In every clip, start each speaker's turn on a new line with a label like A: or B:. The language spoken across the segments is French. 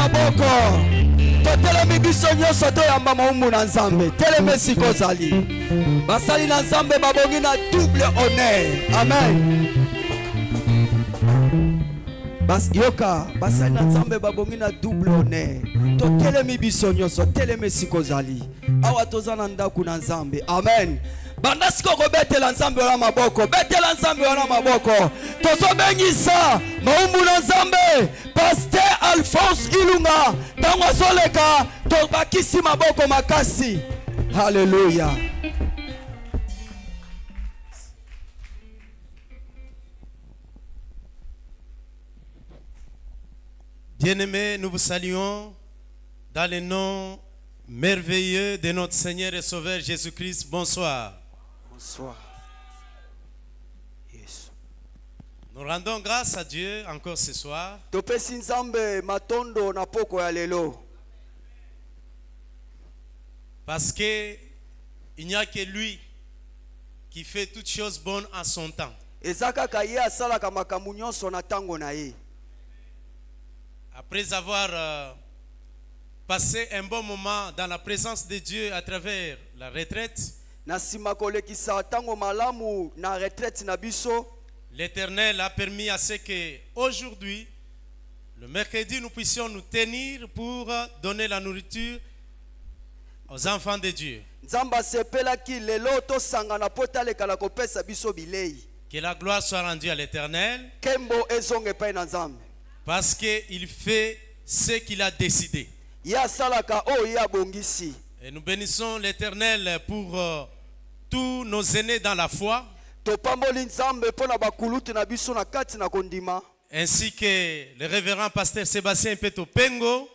A: maboko. Totelemi biso nyonso toyamba maumu na Nzambe. Teleme siko zali. Basali na Nzambe babongi na double honneur. Amen. Yoka basali na Nzambe babongi na double honneur. Totelemi biso nyonso teleme siko zali. Awa tozana ndaku na Nzambe. Amen. Banda siko ko betela Nzambe wana maboko. Betela Nzambe wana maboko. Tozo bengisa maumu na Nzambe. Pasteur Alphonse Ilunga. Tango soleka to bakisi maboko makasi. Hallelujah.
B: Bien-aimés, nous vous saluons dans le nom merveilleux de notre Seigneur et Sauveur Jésus-Christ. Bonsoir.
A: Bonsoir. Yes.
B: Nous rendons grâce à Dieu encore ce soir.
A: Topesi Nzambe matondo na poko ya lelo.
B: Parce que il n'y a que lui qui fait toutes choses bonnes en son temps.
A: Ezaka kaye asalaka makambo nyonso na tango na ye.
B: Après avoir passé un bon moment dans la présence de Dieu à travers la retraite, l'Éternel a permis à ce que aujourd'hui, le mercredi, nous puissions nous tenir pour donner la nourriture aux enfants de Dieu. Que la gloire soit rendue à l'Éternel. Parce qu'il fait ce qu'il a décidé. Et nous bénissons l'Éternel pour tous nos aînés dans la foi. Ainsi que le révérend pasteur Sébastien Ipeto Pengo.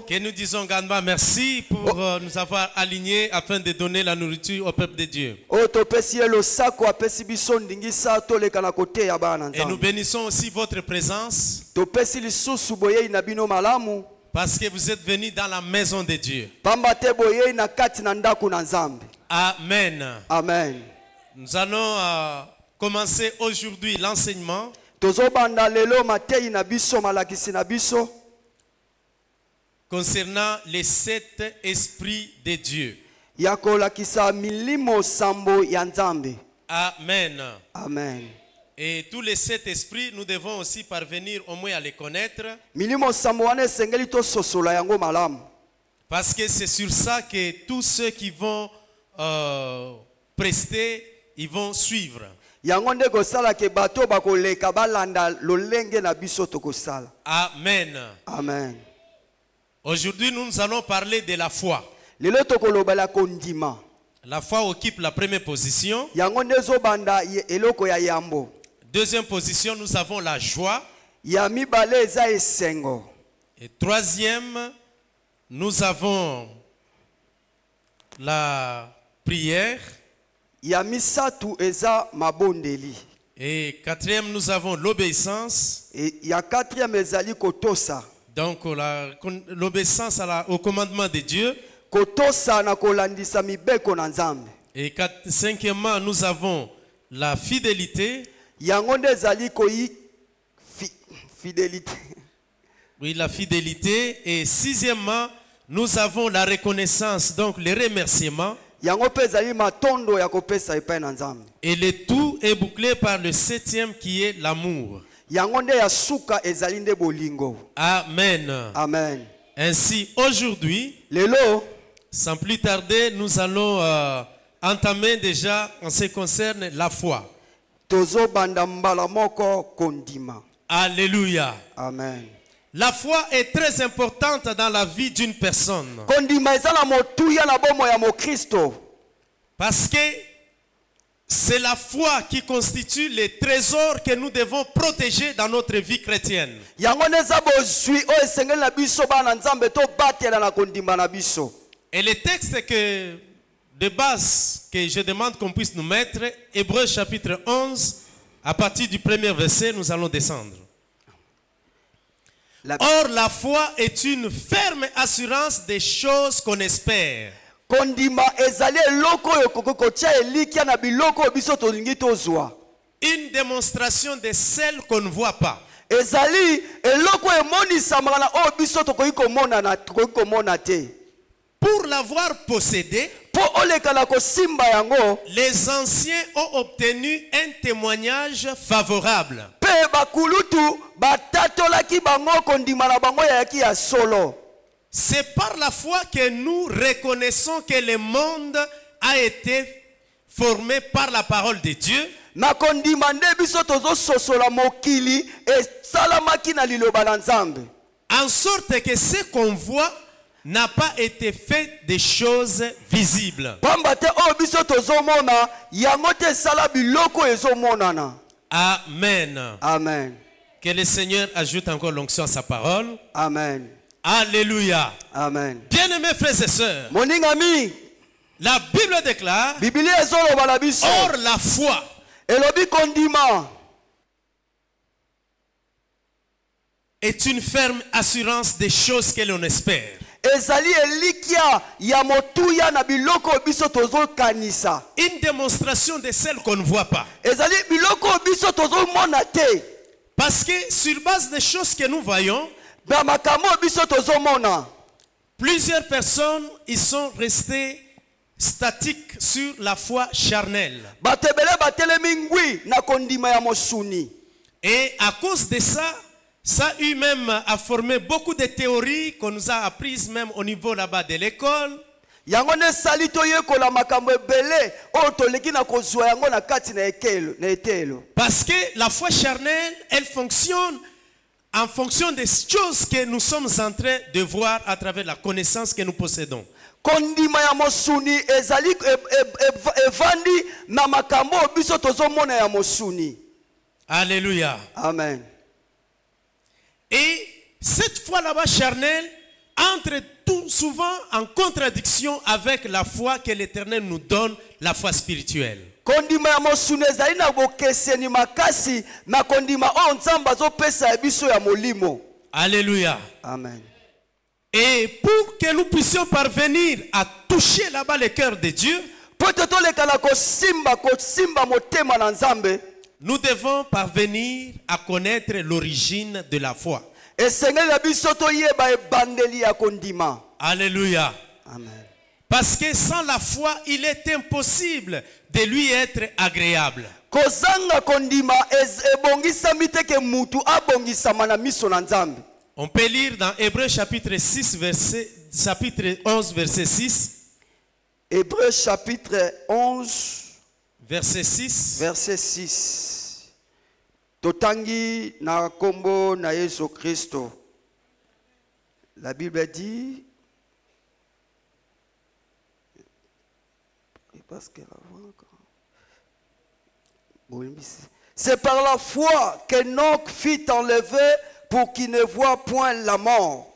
B: Que nous disons grandement merci pour nous avoir alignés afin de donner la nourriture au peuple de Dieu. Et nous bénissons aussi votre présence. Parce que vous êtes venus dans la maison de Dieu. Amen.
A: Amen.
B: Nous allons commencer aujourd'hui l'enseignement concernant les 7 esprits de Dieu. Amen.
A: Amen.
B: Et tous les 7 esprits, nous devons aussi parvenir au moins à les connaître. Parce que c'est sur ça que tous ceux qui vont prester, ils vont suivre. Amen.
A: Amen.
B: Aujourd'hui, nous allons parler de la foi. La foi occupe la première position. Deuxième position, nous avons la joie. Et troisième, nous avons la prière. Et quatrième, nous avons l'obéissance. Donc l'obéissance au commandement de Dieu. Et cinquièmement, nous avons la fidélité. Oui, la fidélité. Et sixièmement, nous avons la reconnaissance, donc les remerciements. Et le tout est bouclé par le 7e qui est l'amour. Amen.
A: Amen.
B: Ainsi, aujourd'hui, sans plus tarder, nous allons entamer déjà en ce qui concerne la foi. Alléluia.
A: Amen.
B: La foi est très importante dans la vie d'une personne. Parce que c'est la foi qui constitue les trésors que nous devons protéger dans notre vie chrétienne. Et le texte de base que je demande qu'on puisse nous mettre, Hébreux chapitre 11, à partir du premier verset, nous allons descendre. Or, la foi est une ferme assurance des choses qu'on espère. Une démonstration de celles qu'on ne voit pas.
A: ezali eloko emonisama na oyo biso tokoki komona te.
B: Pour l'avoir possédé, les anciens ont obtenu un témoignage favorable. C'est par la foi que nous reconnaissons que le monde a été formé par la parole de Dieu. En sorte que ce qu'on voit n'a pas été fait des choses visibles. Amen.
A: Amen.
B: Que le Seigneur ajoute encore l'onction à sa parole.
A: Amen.
B: Alléluia.
A: Amen.
B: Bien-aimés frères et sœurs, la Bible déclare, or la foi est une ferme assurance des choses que l'on espère. Une démonstration de celles qu'on ne voit pas. Parce que sur base des choses que nous voyons, plusieurs personnes ils sont restées statiques sur la foi charnelle. Et à cause de ça, ça a eu même à former beaucoup de théories qu'on nous a apprises même au niveau là-bas de l'école. Parce que la foi charnelle, elle fonctionne en fonction des choses que nous sommes en train de voir à travers la connaissance que nous possédons. Alléluia.
A: Amen.
B: Et cette foi là-bas charnelle entre tout souvent en contradiction avec la foi que l'Éternel nous donne, la foi spirituelle. Alléluia.
A: Amen.
B: Et pour que nous puissions parvenir à toucher là-bas le cœur de Dieu, nous devons parvenir à connaître l'origine de la foi. Alléluia.
A: Amen.
B: Parce que sans la foi, il est impossible de lui être agréable. On peut lire dans Hébreux chapitre 11 verset 6.
A: Hébreux chapitre 11
B: verset 6.
A: Verset 6. Totangi na kombo na Yesu Kristo. La Bible dit c'est par la foi qu'Enoch fut enlevé pour qu'il ne voie point la mort.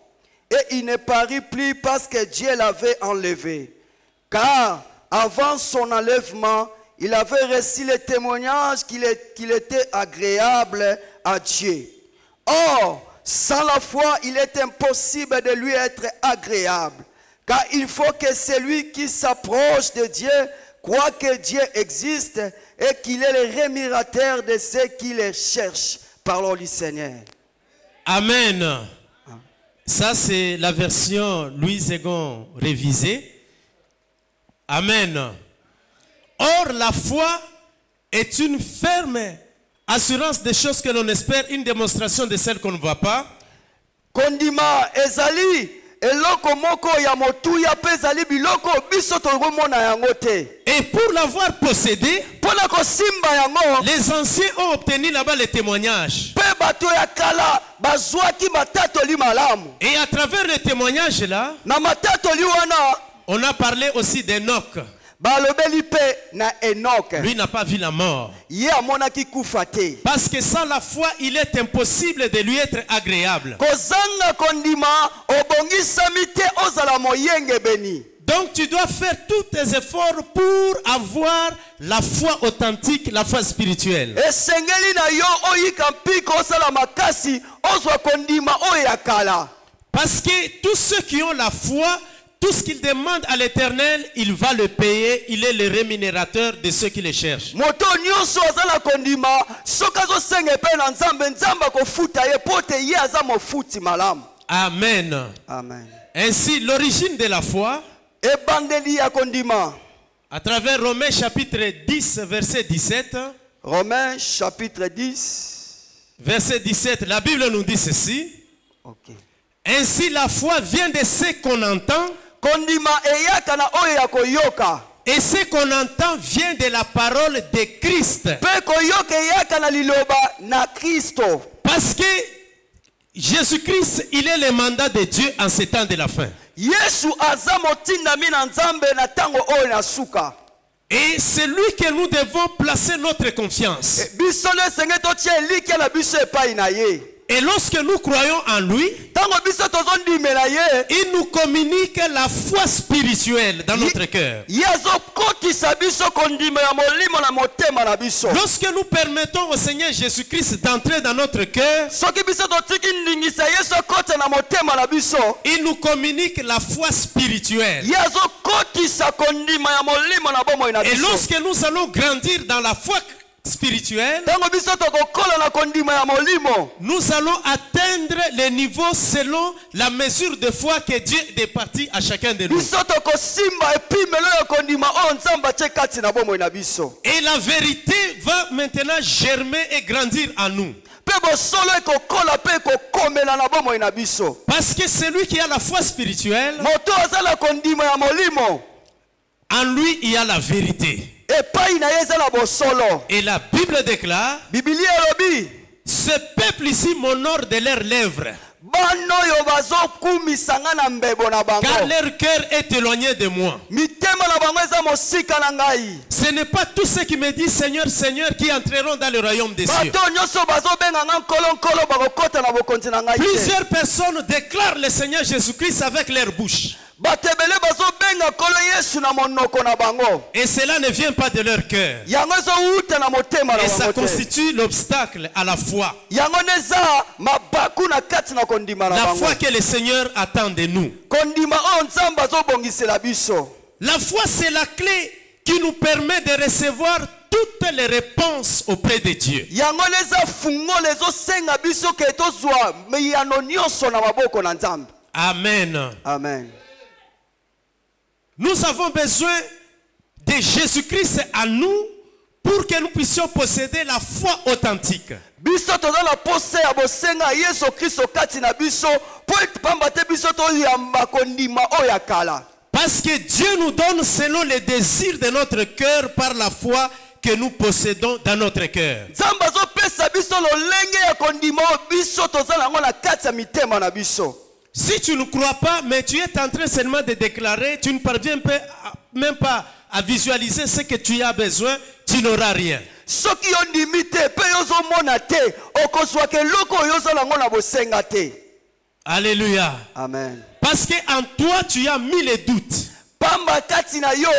A: Et il ne parut plus parce que Dieu l'avait enlevé. Car avant son enlèvement, il avait reçu le témoignage qu'il était agréable à Dieu. Or, sans la foi, il est impossible de lui être agréable. Car il faut que celui qui s'approche de Dieu croit que Dieu existe et qu'il est le rémunérateur de ceux qui le cherchent. Parlons du Seigneur.
B: Amen. Ça, c'est la version Louis Egon révisée. Amen. Or, la foi est une ferme assurance des choses que l'on espère, une démonstration de celles qu'on ne voit pas.
A: Kondima ezali eloko moko ya motuya pe ezali biloko biso tokomona yango te.
B: Et pour l'avoir possédé,
A: pona ko simba yango,
B: les anciens ont obtenu là-bas les témoignages.
A: Pe bato ya kala bazwaki matatoli malamu.
B: Et à travers les témoignages là,
A: na matatoli wana,
B: on a parlé aussi d'Enoch.
A: Lui
B: n'a pas vu la mort.
A: Parce
B: que sans la foi, il est impossible de lui être agréable. Donc tu dois faire tous tes efforts pour avoir la foi authentique, la foi spirituelle. Parce que tous ceux qui ont la foi tout ce qu'il demande à l'Éternel, il va le payer. Il est le rémunérateur de ceux qui le cherchent.
A: moto nyonso azala kondima soki azosenga epai na nzambe nzambe akofuta ye po te ye aza mofuti malamu.
B: Amen.
A: Amen.
B: Ainsi, l'origine de la foi,
A: ebandeli ya kondima,
B: à travers Romains chapitre 10, verset 17.
A: Romains chapitre 10
B: Verset 17, la Bible nous dit ceci.
A: okay.
B: Ainsi, la foi vient de ce qu'on entend.
A: Kondima eyaka na oyo ya koyoka,
B: Et ce qu'on entend vient de la parole de Christ.
A: pe koyoka eyaka na liloba na Kristo.
B: Parce que Jésus-Christ, il est le mandat de Dieu en ces temps de la fin.
A: Yesu aza motindami na nzambe na tango oyo na suka.
B: Et c'est lui que nous devons placer notre confiance.
A: Biso le senge totie elike na biso epai na ye.
B: Et lorsque nous croyons en lui,
A: Tango biso tozondimela ye,
B: il nous communique la foi spirituelle dans notre cœur.
A: ye azokotisa biso kondima ya molimo na motema na biso.
B: Lorsque nous permettons au Seigneur Jésus-Christ d'entrer dans notre cœur,
A: Soki biso totiki ndingisa Yesu akota na motema na biso,
B: il nous communique la foi spirituelle.
A: ye azokotisa kondima ya molimo na bomoi na
B: Et
A: biso.
B: lorsque nous allons grandir dans la foi spirituelle,
A: Tango biso tokokola na kondima ya molimo,
B: nous allons atteindre les niveaux selon la mesure de foi que Dieu départit à chacun de nous.
A: biso tokosimba epimelo ya kondima oyo nzambe atie kati na bomoi na biso.
B: Et la vérité va maintenant germer et grandir en nous.
A: Pe bosolo ekokola pe ekokomela na bomoi na biso.
B: Parce que celui qui a la foi spirituelle,
A: Moto aza na kondima ya molimo,
B: en lui il y a la vérité.
A: epai na ye eza na bosolo.
B: Et la Bible déclare,
A: Biblia elobi,
B: ce peuple ici m'honore de leurs lèvres,
A: bana oyo bazokumisanga na mbebo na bango.
B: car leur cœur est éloigné de moi.
A: Mitema na bango eza mosika na ngai.
B: Ce n'est pas tous ceux qui me disent Seigneur, Seigneur qui entreront dans le royaume des cieux.
A: Bato nyonso bazobenga nga nkolo bakokota na bokonzi na ngai te.
B: Plusieurs personnes déclarent le Seigneur Jésus-Christ avec leur bouche.
A: Bato ebele bazobenga nkolo Yesu na monoko na bango.
B: Et cela ne vient pas de leur cœur.
A: Yango ezowuta na motema na
B: Et ça
A: bango te.
B: constitue l'obstacle à la foi.
A: Yango neza mabaku na kati na kondima na
B: La
A: bango.
B: foi que le Seigneur attend de nous.
A: Kondima oyo nzambe azobongisela biso.
B: La foi, c'est la clé qui nous permet de recevoir toutes les réponses auprès de Dieu.
A: Yango neza fungo lezosenga biso ke tozwa miyano nyonso na maboko na nzambe.
B: Amen.
A: Amen.
B: Nous avons besoin de Jésus-Christ à nous pour que nous puissions posséder la foi authentique.
A: Biso toza na pose ya bosenga Yesu Kristo kati na biso po pamba te biso toyamba kondima oyo ya kala.
B: Parce que Dieu nous donne selon les désirs de notre cœur par la foi que nous possédons dans notre cœur.
A: Nzambe azopesa biso lolenge ya kondima oyo biso toza nango na kati ya mitema na biso.
B: Si tu ne crois pas, mais tu es en train seulement de déclarer, tu ne parviens même pas à visualiser ce que tu as besoin, tu n'auras rien.
A: Soki yo ndimi te pe yozomona te okozwa ke loko oyo ozala ngo na bosenga te.
B: Alléluia.
A: Amen.
B: Parce qu'en toi, tu as mis les doutes.
A: Pamba kati na yo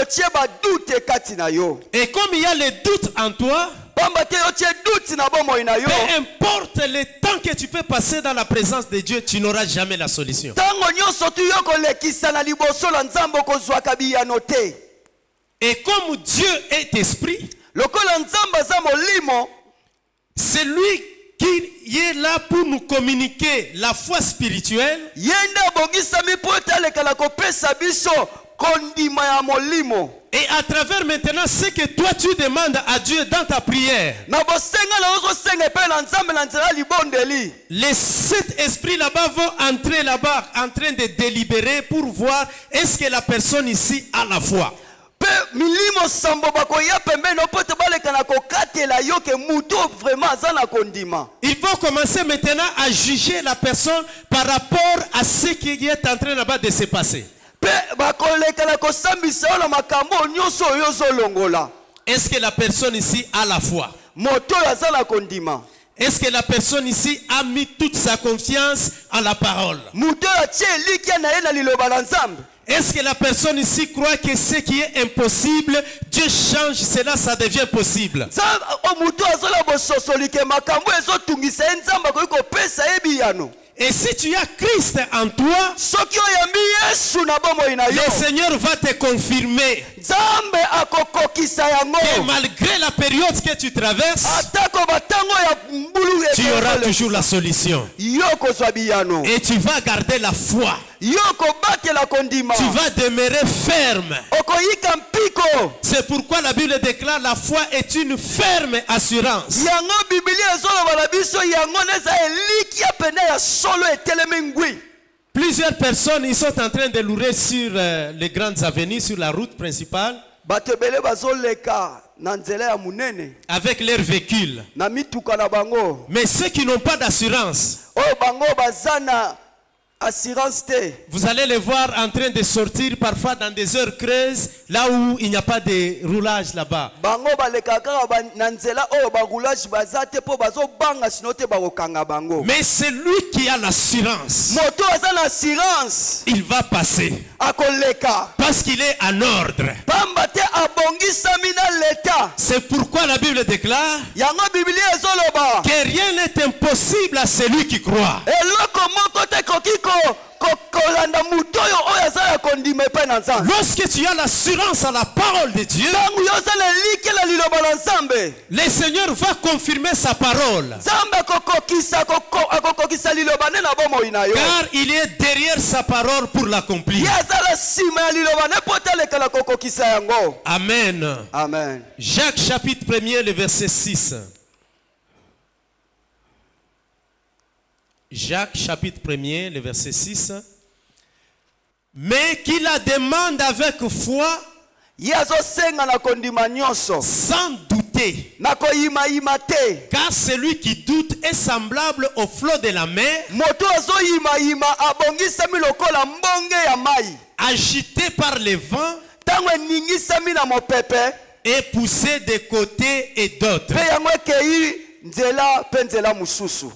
A: otie ba doute kati na yo.
B: Et comme il y a les doutes en toi,
A: Pamba te otie doute na bomoi na yo.
B: peu importe le temps que tu peux passer dans la présence de Dieu, tu n'auras jamais la solution.
A: Tango nyonso tu yo kolekisa na liboso la nzambe okozwa kabiyano te.
B: Et comme Dieu est esprit,
A: Lokola nzambe aza molimo,
B: c'est lui qui est là pour nous communiquer la foi spirituelle.
A: yenda bongisami po etaleka na kopesa biso kondima ya molimo.
B: Et à travers maintenant ce que toi tu demandes à Dieu dans ta prière,
A: Na bosenga na ozosenga pe na nzambe na nzela libondeli.
B: les sept esprits là-bas vont entrer là-bas en train de délibérer pour voir est-ce que la personne ici a la foi.
A: Pe milimo sambo bakoya pembeni po te baleka na kokatela yo ke mutu vraiment aza na kondima.
B: Ils vont commencer maintenant à juger la personne par rapport à ce qui est en train là-bas de se passer.
A: Pe bakoleka na kosambisa yo na makambo nyonso oyo ozolongola.
B: Est-ce que la personne ici a la foi?
A: Moto aza na kondima.
B: Est-ce que la personne ici a mis toute sa confiance en la parole?
A: Mutu atie likia na ye na liloba na nzambe.
B: Est-ce que la personne ici croit que ce qui est impossible, Dieu change cela, ça devient possible? Et si tu as Christ en toi, le Seigneur va te confirmer que malgré la période que tu traverses, tu auras toujours la solution. Et tu vas garder la foi. Tu vas demeurer ferme. C'est pourquoi la Bible déclare la foi est une ferme assurance. Plusieurs personnes ils sont en train de louer sur les grandes avenues, sur la route principale, avec leurs véhicules. Mais ceux qui n'ont pas d'assurance, vous allez les voir en train de sortir parfois dans des heures creuses, là où il n'y a pas de roulage là-bas. Mais celui qui a l'assurance, il va passer. Parce qu'il est en ordre. C'est pourquoi la Bible déclare que rien n'est impossible à celui qui croit. Lorsque tu as l'assurance à la parole de Dieu, le Seigneur va confirmer sa parole. Car il est derrière sa parole pour l'accomplir. Amen.
A: Amen.
B: Jacques chapitre 1er, le verset 6. Jacques chapitre 1er, le verset 6. Mais qui la demande avec foi, sans douter. Car celui qui doute est semblable au flot de la mer, agité par les vents et poussé de côté et d'autres.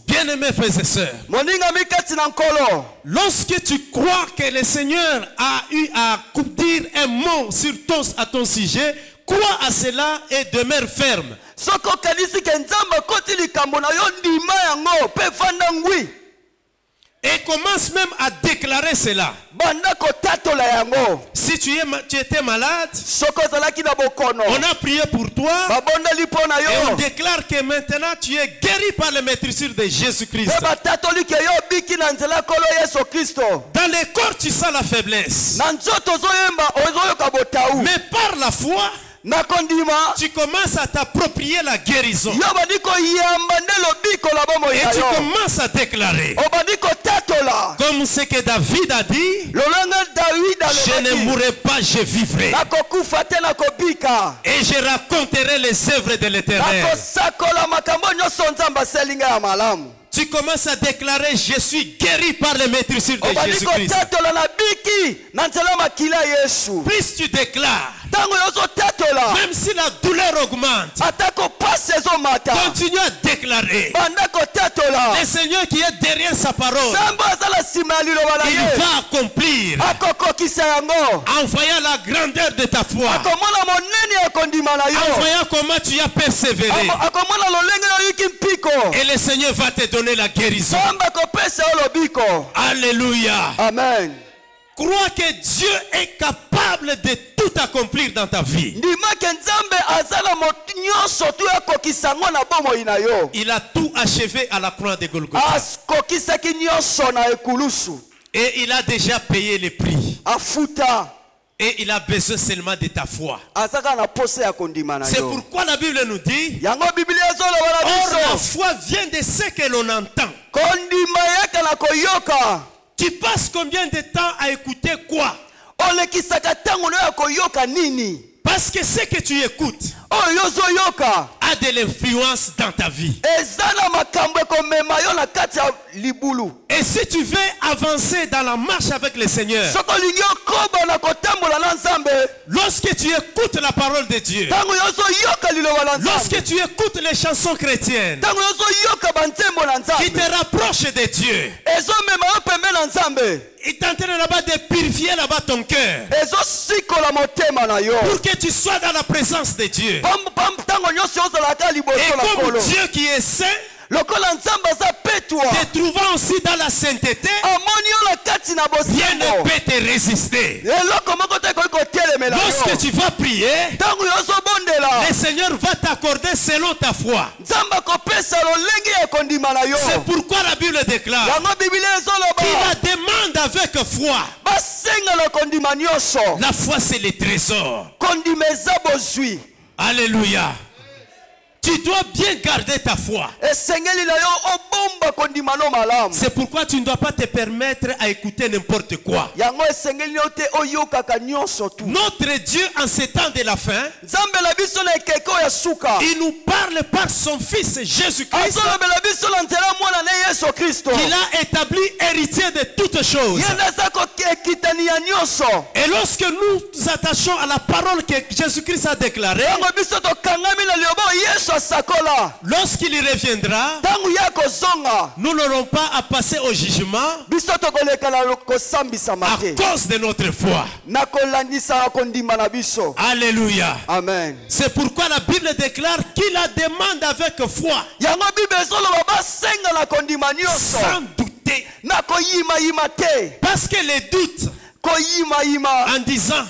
B: Bien-aimés frères et sœurs, lorsque tu crois que le Seigneur a eu à dire un mot à ton sujet, crois à cela et demeure ferme. Et commence même à déclarer cela. Si tu étais malade, on a prié pour toi et on déclare que maintenant tu es guéri par les maîtrisures de Jésus-Christ. Dans le corps tu sens la faiblesse, mais par la foi tu commences à t'approprier la guérison. Et tu commences à déclarer, comme ce que David a dit, je ne mourrai pas, je vivrai. Et je raconterai les œuvres de l'Éternel. Tu commences à déclarer, je suis guéri par les maîtrisures de Jésus-Christ. Plus tu déclares, même si la douleur augmente, continue à déclarer. Le Seigneur qui est derrière sa parole, il va accomplir, en voyant la grandeur de ta foi, en voyant comment tu as persévéré. Et le Seigneur va te donner la guérison. Alléluia.
A: Amen.
B: Crois que Dieu est capable de tout accomplir dans ta vie. Il a tout achevé à la croix de Golgotha. Et il a déjà payé le prix. Et il a besoin seulement de ta foi. C'est pourquoi la Bible nous dit, or la foi vient de ce que l'on entend. Tu passes combien de temps à écouter quoi? Parce que ce que tu écoutes a de l'influence dans ta vie. Et Et si tu veux avancer dans la marche avec le Seigneur, lorsque tu écoutes la parole de Dieu, lorsque tu écoutes les chansons chrétiennes qui te rapprochent de Dieu, il est en train là-bas de purifier là-bas ton cœur pour que tu sois dans la présence de Dieu. Et comme Dieu qui est saint, te trouvant aussi dans la sainteté, rien ne peut te résister. Lorsque tu vas prier, le Seigneur va t'accorder selon ta foi. C'est pourquoi la Bible déclare qu'il la demande avec foi. La foi, c'est le trésor. Alléluia. Tu dois bien garder ta foi. C'est pourquoi tu ne dois pas te permettre à écouter n'importe quoi. Notre Dieu, en ces temps de la fin, il nous parle par son Fils Jésus-Christ, qu'il a établi héritier de toutes choses. Et lorsque nous nous attachons à la parole que Jésus-Christ a déclarée, lorsqu'il y reviendra, nous n'aurons pas à passer au jugement à cause de notre foi. Alléluia.
A: Amen.
B: C'est pourquoi la Bible déclare qu'il la demande avec foi, sans douter. Parce que les doutes, en disant,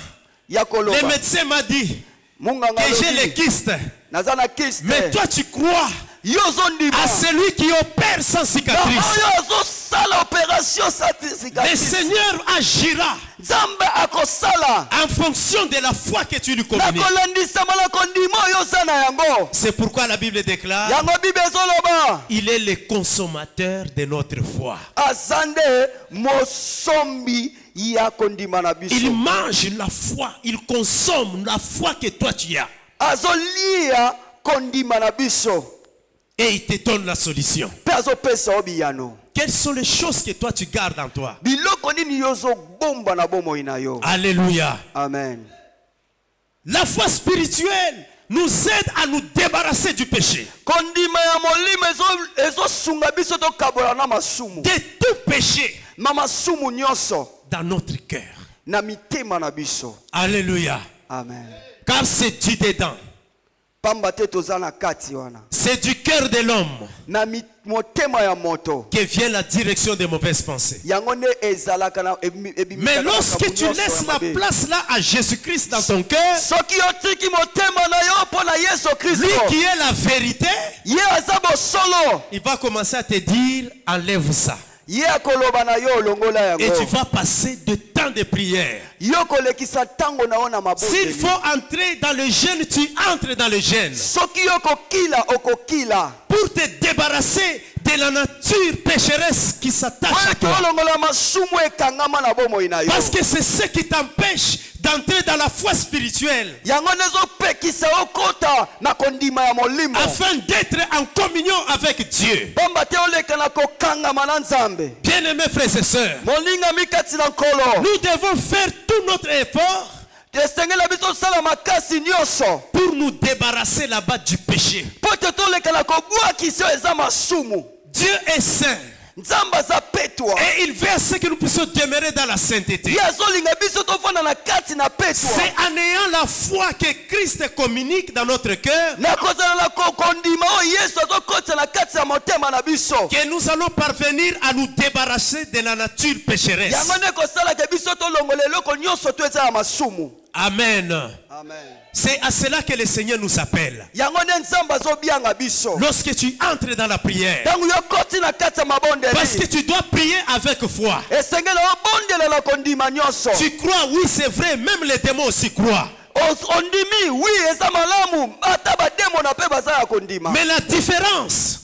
B: le médecin m'a dit que j'ai les kystes, mais toi tu crois à celui qui opère sans cicatrice. Le Seigneur agira en fonction de la foi que tu lui communiques. C'est pourquoi la Bible déclare il est le consommateur de notre foi. Il mange la foi, il consomme la foi que toi tu as. Et il te donne la solution. Quelles sont les choses que toi tu gardes en toi? Alléluia.
A: Amen.
B: La foi spirituelle nous aide à nous débarrasser du péché. De tout péché dans notre cœur. Alléluia.
A: Amen.
B: Car c'est du dedans. C'est du cœur de l'homme que vient la direction des mauvaises pensées. Mais lorsque tu laisses la place là à Jésus-Christ dans ton cœur, lui qui est la vérité, il va commencer à te dire enlève ça. Et tu vas passer de temps de prière. S'il faut entrer dans le jeûne, tu entres dans le jeûne. Pour te débarrasser de la nature pécheresse qui s'attache à toi. Parce que c'est ce qui t'empêche d'entrer dans la foi spirituelle. Afin d'être en communion avec Dieu. Bien-aimés frères et sœurs, nous devons faire tout notre effort pour nous débarrasser là-bas du péché. Dieu est saint. Et il veut que nous puissions demeurer dans la sainteté. C'est en ayant la foi que Christ communique dans notre cœur que nous allons parvenir à nous débarrasser de la nature pécheresse. Amen.
A: Amen.
B: C'est à cela que le Seigneur nous appelle. Lorsque tu entres dans la prière, parce que tu dois prier avec foi. Tu crois, oui c'est vrai, même les démons aussi croient. Mais la différence,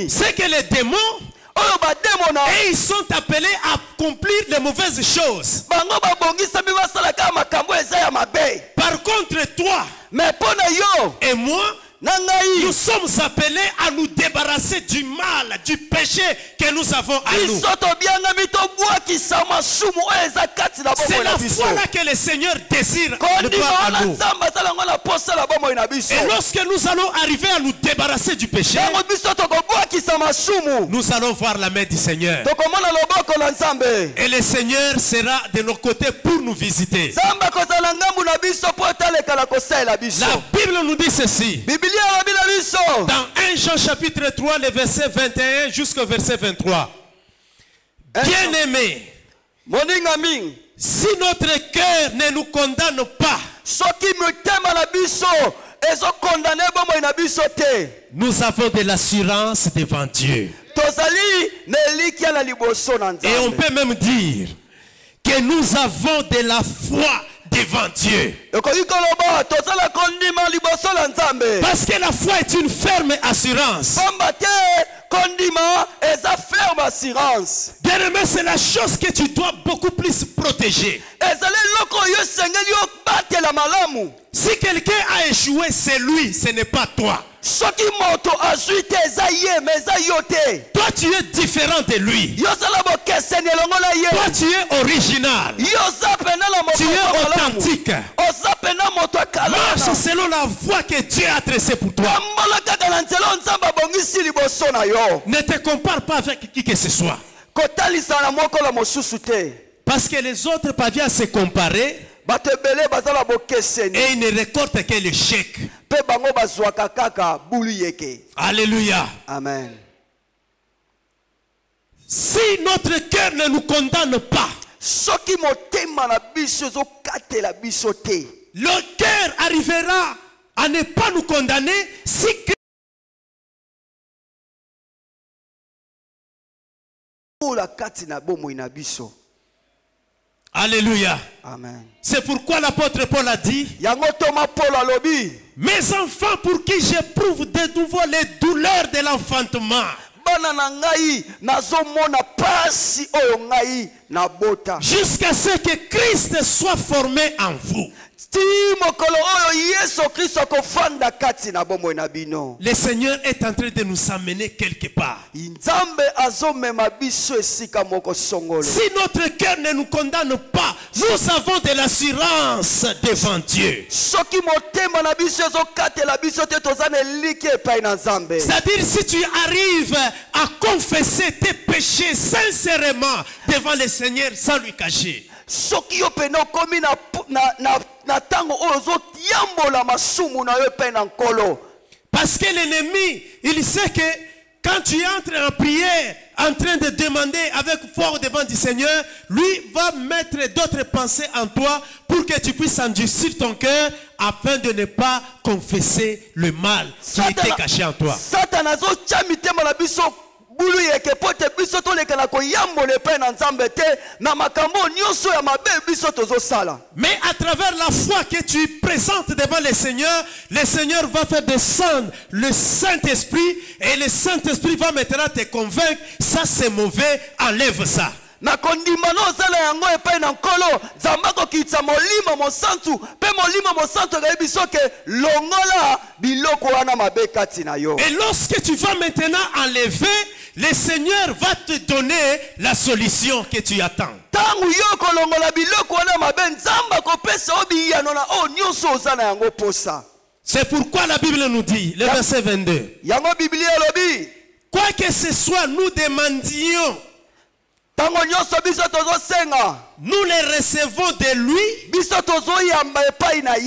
B: c'est que les démons, et ils sont appelés à accomplir les mauvaises choses. Par contre, toi et moi, Nous sommes appelés à nous débarrasser du mal, du péché que nous avons à nous. C'est la foi là que le Seigneur désire de voir à nous. Et lorsque nous allons arriver à nous débarrasser du péché, nous allons voir la main du Seigneur. Et le Seigneur sera de nos côtés pour nous visiter. La Bible nous dit ceci. Dans 1 Jean chapitre 3, le verset 21 jusqu'au verset 23. Bien-aimés, si notre cœur ne nous condamne pas, nous avons de l'assurance devant Dieu. Et on peut même dire que nous avons de la foi devant Dieu. Parce que la foi est une ferme assurance. Bien-aimé, c'est la chose que tu dois beaucoup plus protéger. Si quelqu'un a échoué, c'est lui, ce n'est pas toi. Toi, tu es différent de lui. Toi, tu es original. Tu es authentique. Marche selon la voie que Dieu a tracée pour toi. Ne te compare pas avec qui que ce soit. Parce que les autres parviennent à se comparer. Et ils ne récoltent que l'échec. Alléluia.
A: Amen.
B: Si notre cœur ne nous condamne pas, le cœur arrivera à ne pas nous condamner si Alléluia.
A: Amen.
B: C'est pourquoi l'apôtre Paul a dit: mes enfants, pour qui j'éprouve de nouveau les douleurs de l'enfantement, jusqu'à ce que Christ soit formé en vous. Le Seigneur est en train de nous amener quelque part. Si notre cœur ne nous condamne pas, nous avons de l'assurance devant Dieu. C'est-à-dire, si tu arrives à confesser tes péchés sincèrement devant le Seigneur sans lui cacher, parce que l'ennemi, il sait que quand tu entres en prière, en train de demander avec foi devant du Seigneur, lui va mettre d'autres pensées en toi pour que tu puisses endurcir ton cœur afin de ne pas confesser le mal qui était caché en toi. Mais à travers la foi que tu présentes devant le Seigneur va faire descendre le Saint-Esprit, et le Saint-Esprit va maintenant te convaincre, ça c'est mauvais, enlève ça. Et lorsque tu vas maintenant enlever, le Seigneur va te donner la solution que tu attends. C'est pourquoi la Bible nous dit, le verset 22, quoi que ce soit, nous demandions, nous les recevons de lui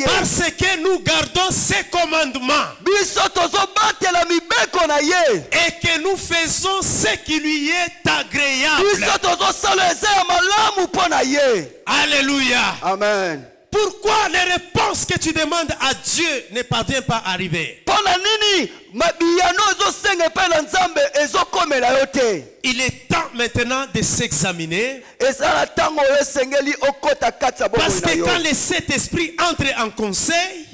B: parce que nous gardons ses commandements et que nous faisons ce qui lui est agréable. Alléluia.
A: Amen.
B: Pourquoi les réponses que tu demandes à Dieu ne parviennent pas à arriver? Il est temps maintenant de s'examiner. Parce que quand le Saint-Esprit entre en conseil,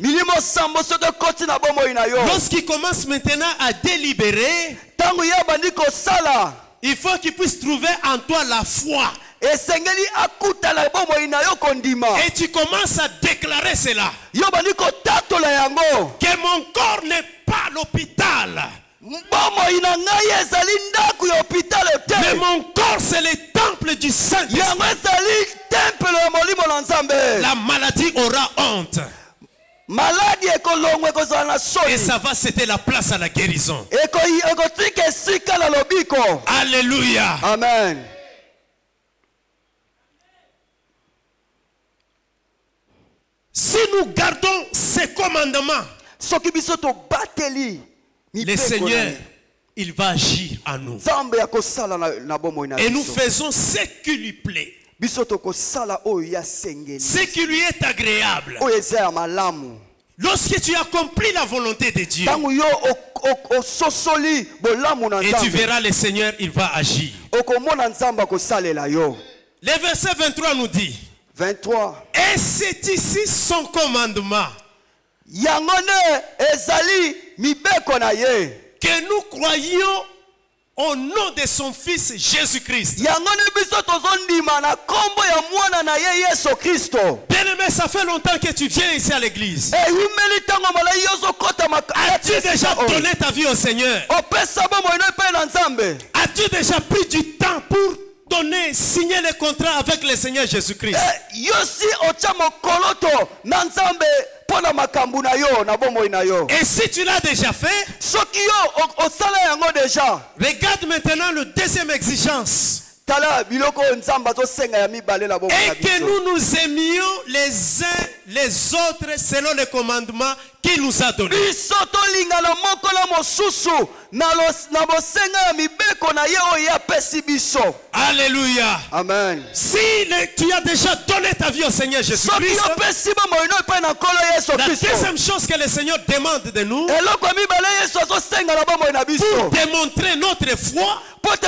B: lorsqu'il commence maintenant à délibérer, il faut qu'il puisse trouver en toi la foi. Et tu commences à déclarer cela. Que mon corps n'est pas pas l'hôpital.
A: Mais
B: mon corps, c'est le temple du Saint-Esprit. La maladie aura honte. Et ça va céder la place à la guérison. Alléluia.
A: Amen.
B: Si nous gardons ces commandements, le Seigneur, il va agir à nous. Et nous faisons ce qui lui plaît. Ce qui lui est agréable. Lorsque tu accomplis la volonté de Dieu, et tu verras le Seigneur, il va agir. Le verset 23 nous dit,
A: 23.
B: Et c'est ici son commandement, que nous croyions au nom de son Fils Jésus-Christ. Bien-aimé, ça fait longtemps que tu viens ici à l'église. As-tu déjà donné ta vie au Seigneur? As-tu déjà pris du temps pour signer le contrat avec le Seigneur Jésus-Christ? Et si tu l'as déjà fait, regarde maintenant le deuxième exigence. Et que nous nous aimions les uns les autres selon les commandements qu'il nous a donnés. Alléluia.
A: Amen.
B: Si tu as déjà donné ta vie au Seigneur Jésus-Christ, la deuxième chose que le Seigneur demande de nous, pour démontrer notre foi, la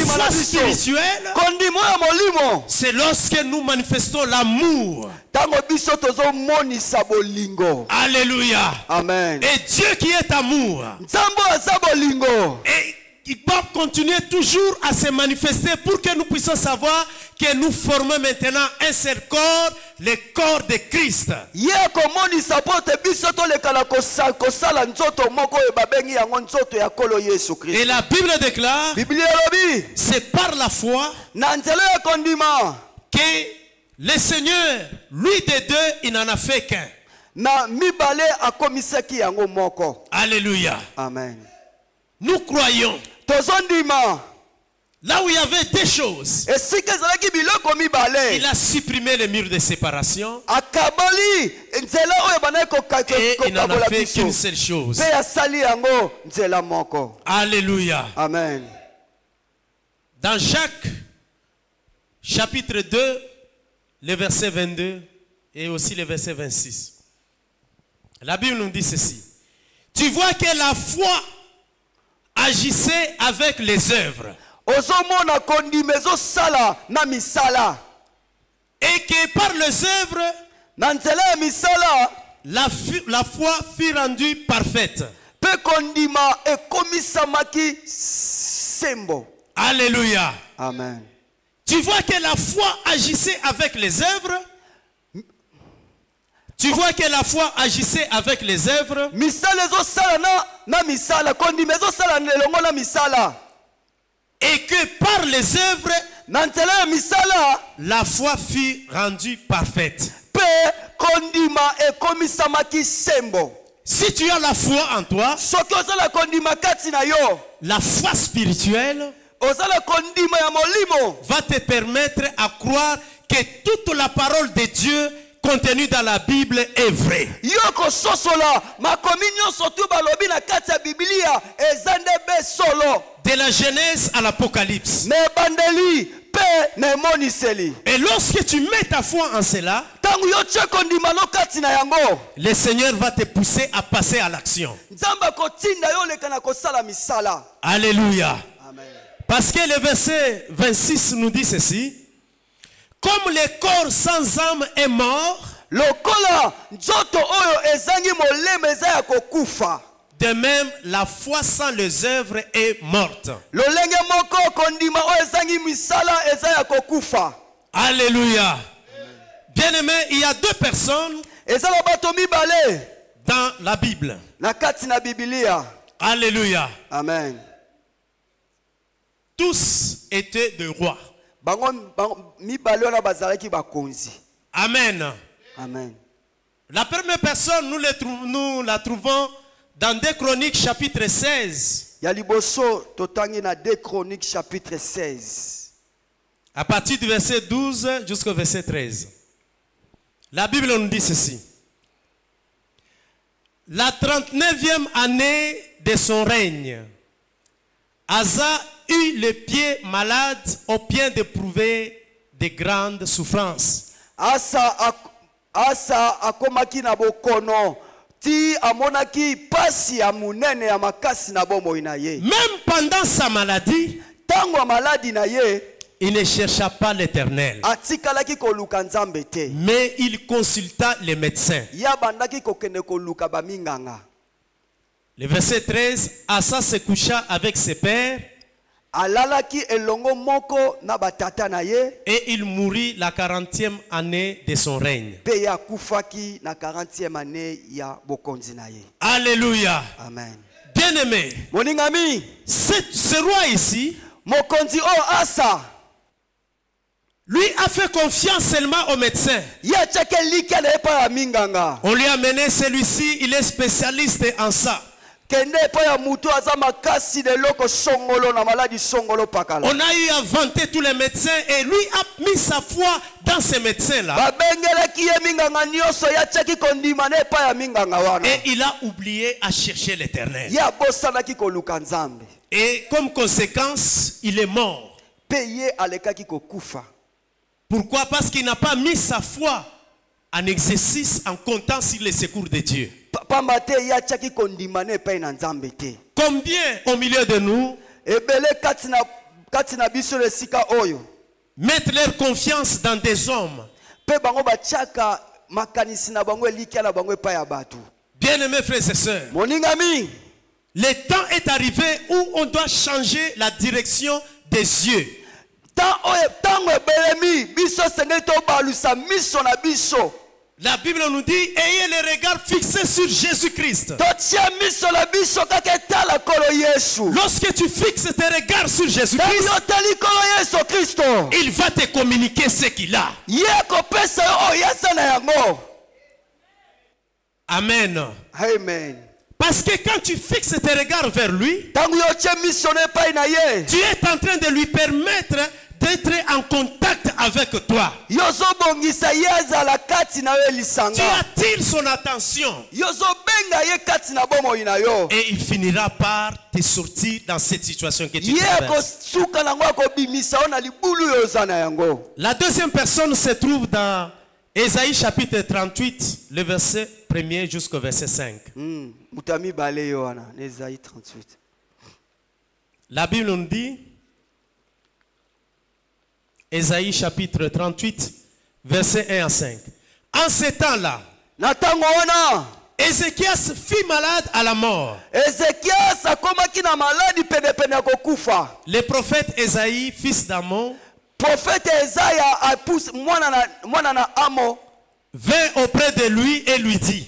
B: foi spirituelle, c'est lorsque nous manifestons l'amour. Alléluia.
A: Amen.
B: Et Dieu qui est amour, et il va continuer toujours à se manifester pour que nous puissions savoir que nous formons maintenant un seul corps, le corps de Christ. Et la Bible déclare, c'est par la foi que le Seigneur, lui des deux, il n'en a fait qu'un. Alléluia.
A: Amen.
B: Nous croyons. Là où il y avait des choses, il a supprimé les murs de séparation. Et il n'en a fait qu'une seule chose. Alléluia.
A: Amen.
B: Dans Jacques, chapitre 2, le verset 22 et aussi le verset 26. La Bible nous dit ceci. Tu vois que la foi agissait avec les œuvres. Et que par les œuvres, la foi fut rendue parfaite. Alléluia.
A: Amen.
B: Tu vois que la foi agissait avec les œuvres. Tu vois que la foi agissait avec les œuvres. Et que par les œuvres, la foi fut rendue parfaite. Si tu as la foi en toi, la foi spirituelle va te permettre à croire que toute la parole de Dieu contenue dans la Bible est vraie. De la Genèse à l'Apocalypse. Et lorsque tu mets ta foi en cela, le Seigneur va te pousser à passer à l'action. Alléluia.
A: Amen.
B: Parce que le verset 26 nous dit ceci. Comme le corps sans âme est mort, de même la foi sans les œuvres est morte. Alléluia. Bien-aimé, il y a deux personnes dans la Bible.
A: Na kati na Biblia.
B: Alléluia.
A: Amen.
B: Tous étaient des rois. Amen.
A: Amen.
B: La première personne, nous la trouvons dans 2 Chroniques chapitre 16.
A: Yaliboso totangi na 2 Chroniques chapitre 16.
B: À partir du verset 12 jusqu'au verset 13. La Bible nous dit ceci. La 39e année de son règne, Asa eut les pieds malades au point d'éprouver de grandes souffrances.
A: Asa akomaki na bokono ti amonaki pasi ya munene ya makasi na bomoi na ye.
B: Même pendant sa maladie,
A: tango maladi na ye,
B: il ne chercha pas l'Éternel,
A: atikalaki koluka Nzambe te,
B: mais il consulta les médecins.
A: Ya bandaki kokende koluka ba minganga.
B: Le verset 13, Asa se coucha avec ses pères.
A: Alalaki elongo moko na batata na ye.
B: Et il mourut la 40e année de son règne.
A: Pe ya kufaki na 40e année ya bokonzi na ye.
B: Alléluia.
A: Amen.
B: Bien-aimé,
A: Moningami,
B: ce roi ici,
A: mokonzi o Asa,
B: lui a fait confiance seulement aux médecins.
A: ya chake liki na epa ya minganga.
B: On lui a mené celui-ci, il est spécialiste en ça.
A: Kende epa ya mutu aza makasi de loko songolo na maladi songolo pakala.
B: On a eu à vanter tous les médecins et lui a mis sa foi dans ces médecins-là.
A: Babengelaki ye minganga nyoso ya chaki kondima na epa ya minganga wana.
B: Et il a oublié à chercher l'Éternel.
A: Ya bosanaki koluka Nzambe.
B: Et comme conséquence, il est mort.
A: Pe ye alekaki kokufa.
B: Pourquoi? Parce qu'il n'a pas mis sa foi en exercice en comptant sur les secours de Dieu. Combien au milieu de nous mettent leur confiance dans des hommes? Bien-aimés frères et sœurs, le temps est arrivé où on doit changer la direction des yeux. La Bible nous dit, ayez les regards fixés sur Jésus-Christ. Lorsque tu fixes tes regards sur Jésus-Christ, il va te communiquer ce qu'il a. Amen.
A: Amen.
B: Parce que quand tu fixes tes regards vers lui, tu es en train de lui permettre d'être en contact avec toi. Tu attires son attention. Et il finira par te sortir dans cette situation que tu traverses. La deuxième personne se trouve dans Ésaïe chapitre 38, le verset 1er jusqu'au verset 5. La Bible nous dit, Ésaïe chapitre 38, verset 1 à 5. En ce temps-là, Ézéchias fut malade à la mort. Le prophète Ésaïe, fils d'Amon, vint auprès de lui et lui dit,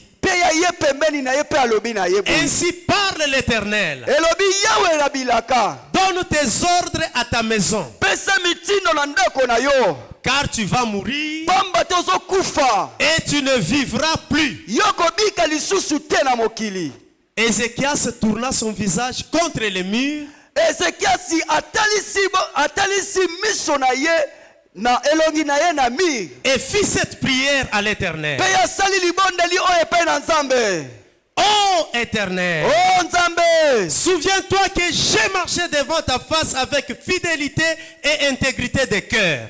B: ainsi parle l'Éternel, donne tes ordres à ta maison, car tu vas mourir et tu ne vivras plus. Ézéchias tourna son visage contre les murs et fit cette prière à l'Éternel. Oh Éternel, souviens-toi que j'ai marché devant ta face avec fidélité et intégrité de cœur.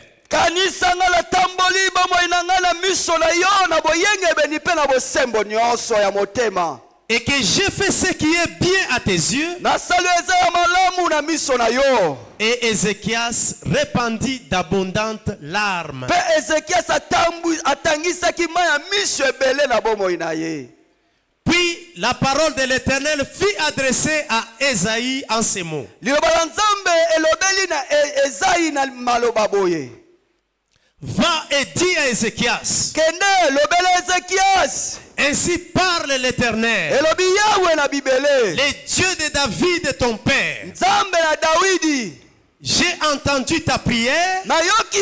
B: Et que j'ai fait ce qui est bien à tes yeux. Et Ézéchias répandit d'abondantes larmes. Puis la parole de l'Éternel fut adressée à Ésaïe en ces mots. Va et dis à Ézéchias, Ainsi parle l'Éternel,
A: elobi Yahweh na bibele
B: le Dieu de David ton père.
A: nzambe na Dawidi
B: J'ai entendu ta prière,
A: nayoki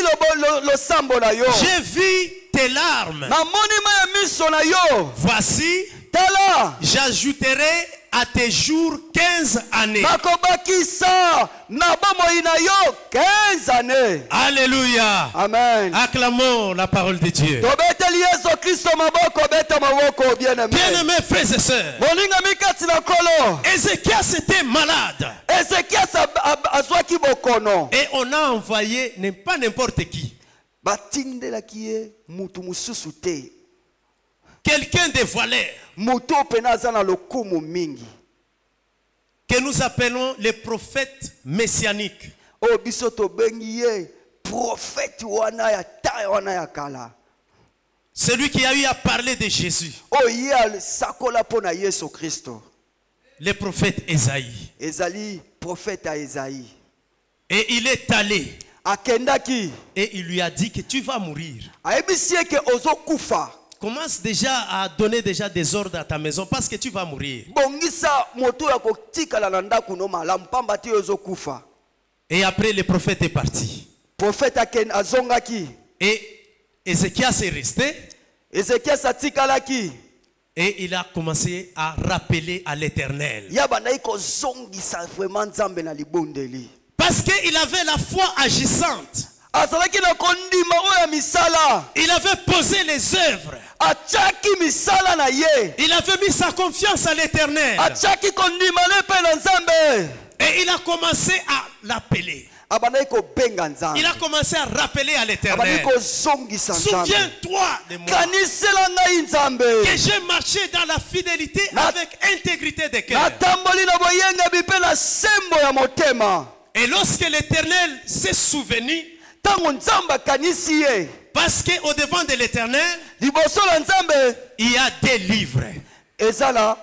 A: losambo na yo
B: j'ai vu tes larmes.
A: na monima ya miso na yo
B: Voici,
A: tala
B: j'ajouterai à tes jours 15 années.
A: nakobakisa na bomoi na yo 15 années.
B: Alléluia.
A: Amen.
B: Acclamons la parole de Dieu.
A: Tobeteli Yesu Kristo maboko beta maboko bien-aimé.
B: Bien-aimés frères et sœurs,
A: Moninga mikati na kolo.
B: Ézéchias était malade.
A: Ezekias azwaki bokono.
B: Et on a envoyé pas n'importe qui.
A: Batindelaki ye mutu mususu te.
B: Quelqu'un de voleur
A: Mutu pena aza na lokumu mingi.
B: que nous appelons les prophètes messianiques.
A: O biso tobengi ye prophète wana ya ta wana ya kala.
B: Celui qui a eu à parler de Jésus.
A: O ye sakola pona Yesu Kristo.
B: Le prophète Esaïe.
A: Ezali prophète à Esaïe.
B: Et il est allé.
A: Akendaki.
B: Et il lui a dit que tu vas mourir.
A: Ayebisie ke ozo kufa.
B: Commence déjà à donner déjà des ordres à ta maison parce que tu vas mourir.
A: Bongisa moto ya kotikala na ndaku no malamu pamba ti ozo kufa.
B: Et après le prophète est parti.
A: Prophète azongaki.
B: Et Ézéchias est resté.
A: Ezekias atikalaki.
B: Et il a commencé à rappeler à l'Éternel.
A: Ya bandai ko zongisa vraiment nzambe na libondeli.
B: Parce qu'il avait la foi agissante.
A: Azalaki na kondima oya misala.
B: Il avait posé les œuvres.
A: Achaki misala na ye.
B: Il avait mis sa confiance à l'Éternel.
A: Achaki kondima le pe na nzambe.
B: Et il a commencé à l'appeler.
A: Abandai ko benga nzambe.
B: Il a commencé à rappeler à
A: Abandai
B: l'Éternel.
A: ko zongisa nzambe.
B: Souviens-toi de moi.
A: Kanisela ngai nzambe.
B: Que j'ai marché dans la fidélité avec intégrité de cœur.
A: Natamboli na boyenga bipe na sembo ya motema.
B: Et lorsque l'Éternel s'est souvenu,
A: Tango nzamba kanisi ye.
B: parce qu'au devant de l'Éternel,
A: Liboso la nzambe.
B: il y a des livres.
A: Ezala.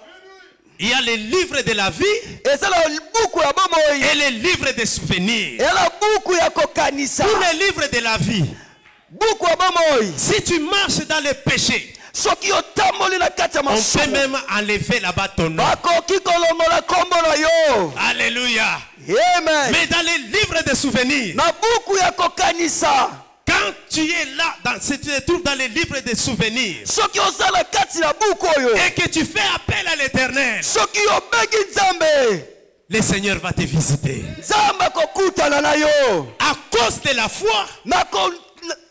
B: Il y a les livres de la vie
A: Ezala buku ya bomoi.
B: et les livres des souvenirs.
A: Ela buku ya kokanisa.
B: Pour les livres de la vie,
A: Buku ya bomoi.
B: si tu marches dans le péché,
A: Soki otamboli na kati ya
B: on peut
A: masumu.
B: même enlever là-bas ton nom.
A: Bakoki kolongola kombo na yo.
B: Alléluia.
A: Amen.
B: Mais dans les livres de souvenirs,
A: Na buku ya kokanisa.
B: quand tu es là, si tu te trouves dans les livres de souvenirs,
A: Soki ozala kati na buku oyo.
B: et que tu fais appel à l'Éternel,
A: Soki obengi nzambe.
B: le Seigneur va te visiter.
A: Nzambe kokutana na yo.
B: À cause de la foi,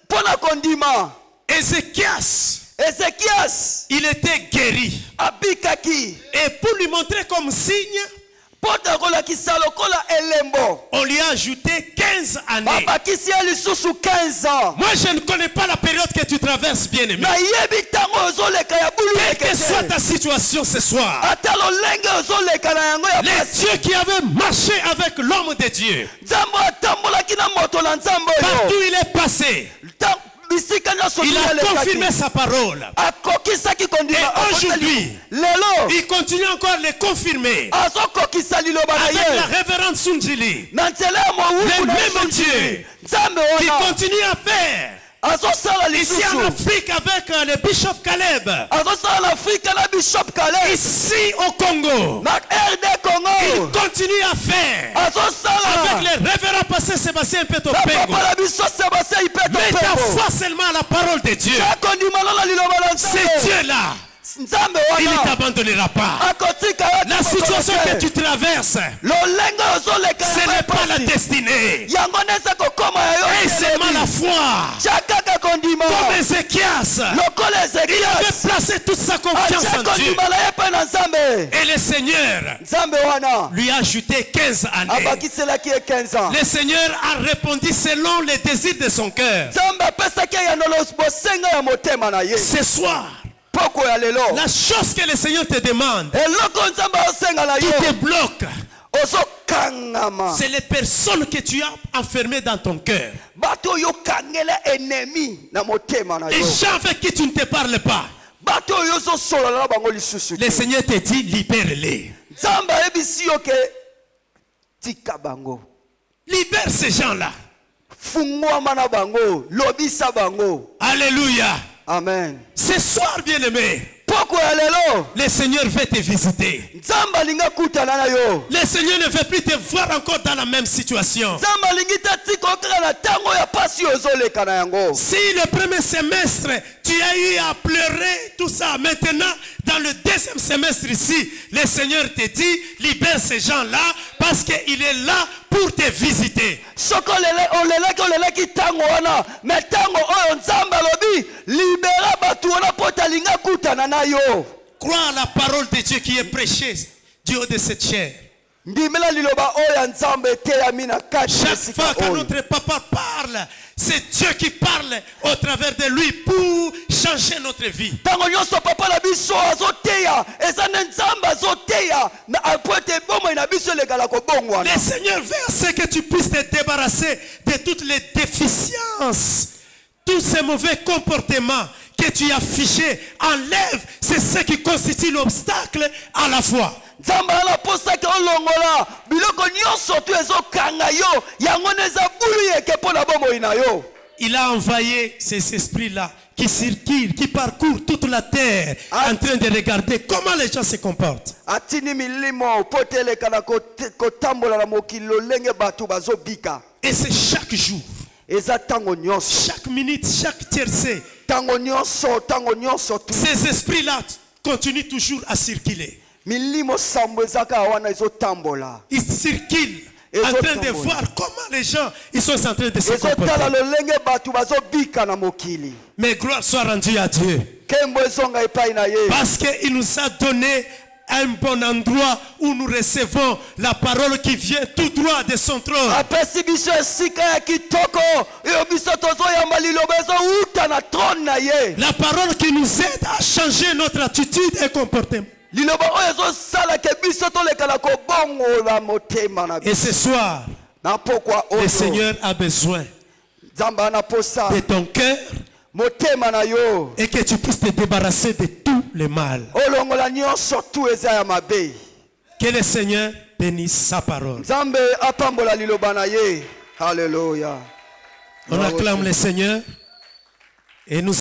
A: Pona kondima.
B: Ézéchias,
A: Ezekias
B: il était guéri.
A: abikaki.
B: Et pour lui montrer comme signe,
A: Pota kolakisa lokola elembo.
B: on lui a ajouté 15 années.
A: Babakisi ya lisusu 15 ans.
B: Moi, je ne connais pas la période que tu traverses, bien-aimé.
A: Na yebi tango ozoleka ya bulu
B: Quelle que soit
A: ekete.
B: ta situation ce soir,
A: Ata lolenge ozoleka na yango ya
B: les
A: pasi.
B: dieux qui avaient marché avec l'homme de Dieu,
A: Nzambe atambolaki na moto na nzambe
B: partout
A: oyo.
B: il est passé,
A: Bisika nyonso
B: il a
A: alekaki.
B: confirmé sa parole.
A: Akokisaki kondima.
B: Et aujourd'hui,
A: Lelo.
B: il continue encore à le confirmer.
A: Azokokisa liloba na
B: Avec la
A: ye.
B: révérende Sunjili,
A: Na nzela ya mowuku
B: le
A: na
B: même
A: Yesu.
B: Dieu
A: Nzambe
B: qui
A: wana.
B: continue à faire
A: Azosala
B: ici en
A: lisusu.
B: Afrique avec le bishop Caleb,
A: Azosala na Afrika na Bishop Caleb.
B: ici au Congo,
A: Na RD
B: il
A: Congo.
B: continue à faire
A: Azosala.
B: avec le révérend pasteur Sébastien Peto
A: Na
B: Pengo.
A: papa la biso Sébastien Ipeto
B: Mets ta
A: Pengo.
B: foi seulement à la parole de Dieu.
A: Akondima lola liloba na
B: Ce
A: nzambe.
B: Dieu-là,
A: Nzambe
B: il ne
A: wana.
B: t'abandonnera pas.
A: Akotika yo.
B: La situation que tu traverses,
A: Lolenge ozoleka
B: ce
A: yango
B: n'est pas la
A: epasi.
B: destinée.
A: Yango neza kokoma ya yo.
B: Et seulement la foi.
A: Chakaka kondima.
B: Comme Ézéchias,
A: Lokola
B: il avait
A: Ezekias.
B: placé toute sa confiance en Dieu.
A: Achakondima na ye pe na nzambe.
B: Et le Seigneur
A: Nzambe wana.
B: lui a ajouté 15 années.
A: Abakiselaki ye 15 ans.
B: Le Seigneur a répondu selon les désirs de son cœur.
A: Nzambe apesaki ye yano bosenga ya motema na ye.
B: Ce soir,
A: Poko ya lelo.
B: la chose que le Seigneur te demande,
A: Eloko nzambe osenga na
B: qui
A: yo.
B: te bloque,
A: Ozokangama.
B: c'est les personnes que tu as enfermées dans ton cœur.
A: Bato oyo kangela ennemi na motema na
B: Les
A: yo.
B: gens avec qui tu ne te parles pas.
A: Bato oyo ozosolola na bango lisusu
B: Le
A: te.
B: Seigneur te dit, libère-les.
A: Nzambe ayebisi yo ke tika bango.
B: Libère ces gens-là.
A: Fungwama na bango. Lobisa bango.
B: Alléluia.
A: Amen.
B: Ce soir, bien-aimé, Le Seigneur veut te visiter. Le Seigneur ne veut plus te voir encore dans la même situation. Si le premier semestre, tu as eu à pleurer, tout ça, maintenant, dans le deuxième semestre ici, le Seigneur te dit, libère ces gens-là, parce qu'il est là pour te visiter. Crois à la parole de Dieu qui est prêchée du haut de cette chair. Chaque fois que notre papa parle, c'est Dieu qui parle au travers de lui pour changer notre vie. Le Seigneur veut que tu puisses te débarrasser de toutes les déficiences, tous ces mauvais comportements que tu as fichés. Enlève, c'est ce qui constitue l'obstacle à la foi. Il a envoyé ces esprits-là qui circulent, qui parcourent toute la terre en train de regarder comment les gens se comportent. Et c'est chaque jour, chaque minute, chaque tiercé, ces esprits-là continuent toujours à circuler. Ils circulent en train de voir comment les gens ils sont en train de se comporter. Mais gloire soit rendue à Dieu. Parce qu'il nous a donné un bon endroit où nous recevons la parole qui vient tout droit de son trône. La parole qui nous aide à changer notre attitude et comportement. Et ce soir, le Seigneur a besoin de ton cœur et que tu puisses te débarrasser de tout le mal. Que le Seigneur bénisse sa parole.
A: Alléluia.
B: On acclame le Seigneur et nous